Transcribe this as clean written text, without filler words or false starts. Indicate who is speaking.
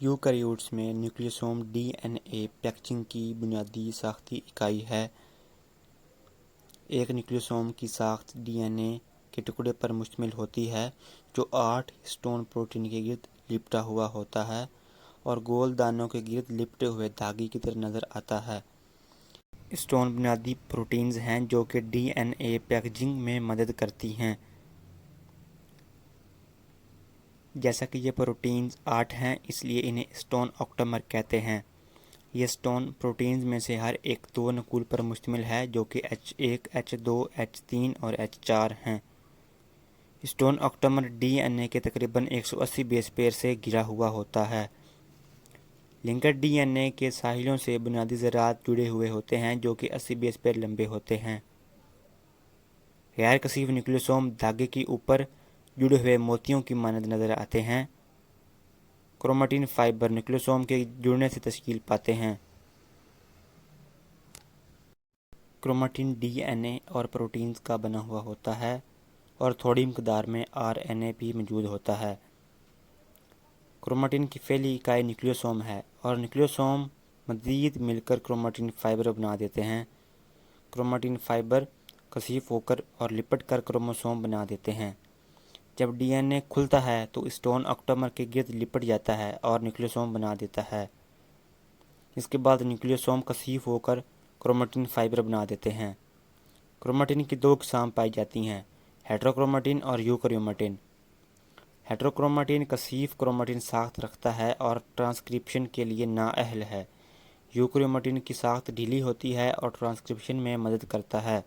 Speaker 1: Eukaryotes में nucleosome DNA packaging की बुनियादी साख्ती इकाई है। एक न्यूक्लियोसोम की साख्त डीएनए के टुकड़े पर मुश्तमिल होती है जो 8 हिस्टोन प्रोटीन के गिर्द लिपटा हुआ होता है और गोल दानों के गिर्द लिपटे हुए धागे की तरह नज़र आता है। हिस्टोन बुनियादी प्रोटीन्स हैं जो कि डीएनए पैकेजिंग में मदद करती हैं। जैसा कि ये प्रोटीन्स 8 हैं, इसलिए इन्हें हिस्टोन ऑक्टामर कहते हैं। ये हिस्टोन प्रोटीन्स में से हर एक 2 अनुकूल पर मुश्तमिल है जो कि H1, H2, H3 और H4 हैं। हिस्टोन ऑक्टामर डीएनए के तकरीबन 180 बेस पेयर से घिरा हुआ होता है। लिंकर डीएनए के साहिलों से बुनियादी ज़रात जुड़े हुए होते हैं जो कि 80 बेस पेयर लंबे होते हैं। गैर कसीफ न्यूक्लियोसोम धागे के ऊपर जुड़े हुए मोतियों की मानद नज़र आते हैं। क्रोमैटिन फाइबर न्यूक्लियोसोम के जुड़ने से तश्कील पाते हैं। क्रोमैटिन डीएनए और प्रोटीन्स का बना हुआ होता है और थोड़ी मकदार में आरएनए भी मौजूद होता है। क्रोमैटिन की पहली इकाई न्यूक्लियोसोम है और न्यूक्लियोसोम मज़ीद मिलकर क्रोमैटिन फाइबर बना देते हैं। क्रोमैटिन फाइबर कसीफ होकर और लिपट कर क्रोमोसोम बना देते हैं। जब डीएनए खुलता है तो हिस्टोन ऑक्टामर के गिर्द लिपट जाता है और न्यूक्लियोसोम बना देता है। इसके बाद न्यूक्लियोसोम कसीफ होकर क्रोमैटिन फाइबर बना देते हैं। क्रोमैटिन की 2 किस्म पाई जाती हैं, हेटेरोक्रोमैटिन और यूकैरियोमैटिन। हेटेरोक्रोमैटिन कसीफ क्रोमैटिन साख्त रखता है और ट्रांसक्रिप्शन के लिए नाअहल है। यूकैरियोमैटिन की साख्त ढीली होती है और ट्रांसक्रिप्शन में मदद करता है।